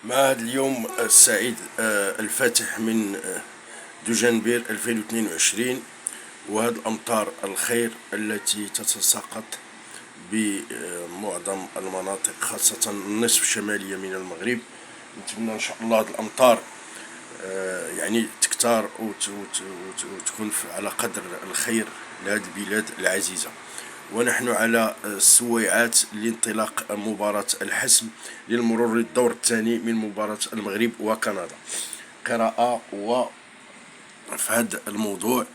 مع هذا اليوم السعيد الفاتح من دجنبير 2022، وهذه الأمطار الخير التي تتساقط بمعظم المناطق خاصة النصف الشمالية من المغرب. نتمنى إن شاء الله هذه الأمطار يعني تكتر وتكون على قدر الخير لهذه البلاد العزيزة. ونحن على السويعات لانطلاق مباراة الحسم للمرور للدور الثاني من مباراة المغرب وكندا. قراءة في هذا الموضوع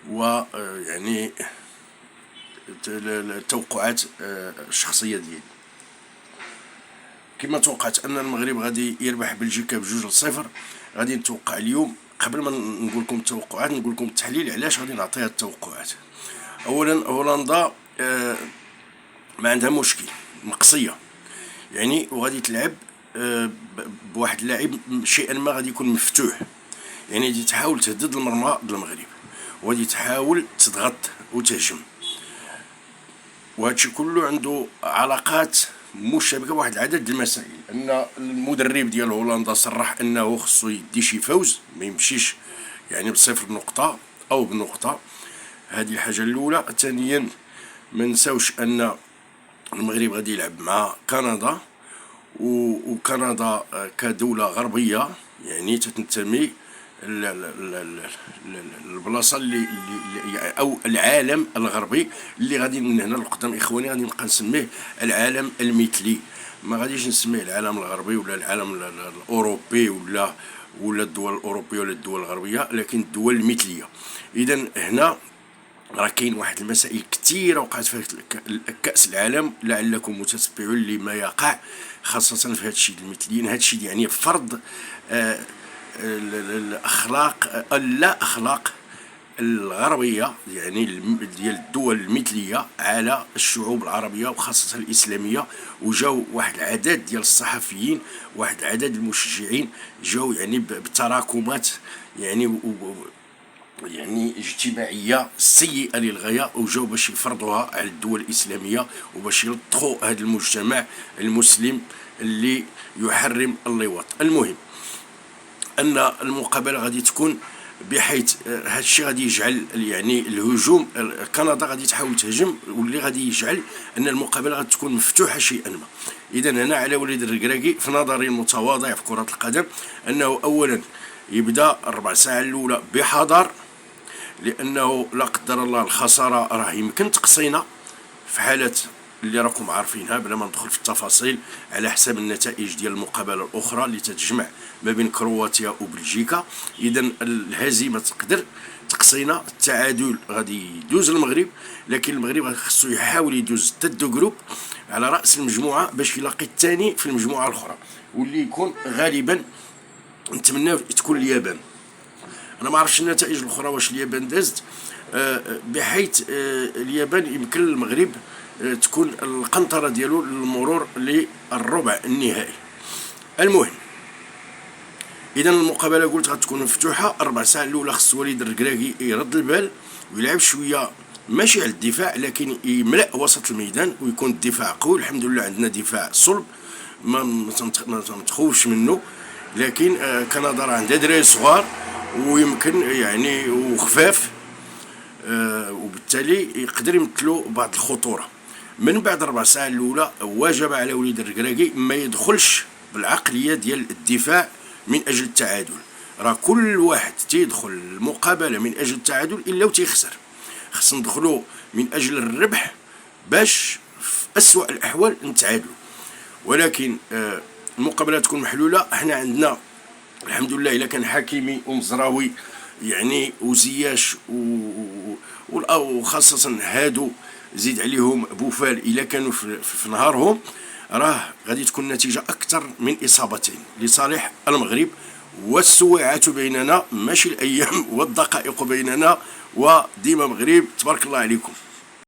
ويعني التوقعات الشخصية ديالي، كما توقعت أن المغرب غادي يربح بلجيكا ب2-0. غادي نتوقع اليوم، قبل ما نقول لكم التوقعات نقول لكم التحليل علاش غادي نعطيها التوقعات. أولا هولندا ما عندها مشكل مقصية يعني، وغادي تلعب بواحد اللاعب شيئا ما غادي يكون مفتوح، يعني غادي تحاول تهدد المرمى ديال المغرب وغادي تحاول تضغط وتهجم، وهادشي كله عنده علاقات مشابكه بواحد العدد ديال المسائل. ان المدرب ديال هولندا صرح انه خصو يدي شي فوز، ما يمشيش يعني بصفر نقطه او بنقطه. هذه الحاجه الاولى. ثانيا ما نساوش ان المغرب غادي يلعب مع كندا، وكندا كدولة غربية يعني تنتمي البلاصة اللي او العالم الغربي اللي غادي من هنا لقدام اخواني غادي نبقى نسميه العالم المثلي. ما غاديش نسميه العالم الغربي ولا العالم الاوروبي ولا الدول الاوروبيه ولا الدول الغربيه، لكن الدول المثليه. اذا هنا راه كاين واحد المسائل كثيره وقعت في كاس العالم، لعلكم متتبعون لما يقع خاصه في هذا الشيء المثليين. هذا الشيء يعني فرض الاخلاق لا اخلاق الغربيه يعني ديال الدول المثليه على الشعوب العربيه وخاصه الاسلاميه. وجاو واحد العدد ديال الصحفيين، واحد العدد المشجعين جاو يعني بتراكمات يعني اجتماعيه سيئه للغايه، وجاو باش يفرضوها على الدول الاسلاميه وباش يلطخوا هذا المجتمع المسلم اللي يحرم اللواط. المهم ان المقابله غادي تكون بحيث هذا الشيء غادي يجعل يعني الهجوم، كندا غادي تحاول تهجم، واللي غادي يجعل ان المقابله غادي تكون مفتوحه شيئا ما. اذا هنا على وليد الركراكي في نظري المتواضع في كره القدم انه اولا يبدا الربع ساعه الاولى بحذر، لانه لا قدر الله الخساره راه يمكن تقصينا في حاله اللي راكم عارفينها بلا ما ندخل في التفاصيل، على حساب النتائج ديال المقابله الاخرى اللي تتجمع ما بين كرواتيا وبلجيكا. اذا الهزيمه تقدر تقصينا، التعادل غادي يدوز المغرب، لكن المغرب خصو يحاول يدوز حتى دو جروب على راس المجموعه باش يلاقي الثاني في المجموعه الاخرى، واللي يكون غالبا نتمناو تكون اليابان. انا ما عرفتش النتائج الاخرى واش اليابان دازت، بحيث اليابان يمكن المغرب تكون القنطره ديالو للمرور للربع النهائي. المهم اذا المقابله قلت غتكون مفتوحه. الربع ساعه الاولى خص وليد الركراكي يرد البال ويلعب شويه ماشي على الدفاع، لكن يملا وسط الميدان ويكون الدفاع قوي. الحمد لله عندنا دفاع صلب ما تخوفش منه، لكن كندا راه عندها دراري صغار ويمكن يعني وخفاف، وبالتالي يقدر يمثلوا بعض الخطوره. من بعد الربع ساعه الاولى واجب على وليد الركراكي ما يدخلش بالعقليه ديال الدفاع من اجل التعادل. راه كل واحد تيدخل المقابله من اجل التعادل الا وتيخسر. خص ندخلوا من اجل الربح باش في اسوأ الاحوال نتعادلوا، ولكن المقابله تكون محلوله. احنا عندنا الحمد لله الا كان حكيمي ومزراوي يعني وزياش وخاصه هادو زيد عليهم بوفال الا كانوا في نهارهم، راه غادي تكون نتيجه اكثر من اصابتين لصالح المغرب. والسويعات بيننا ماشي الايام والدقائق بيننا، وديما مغرب. تبارك الله عليكم.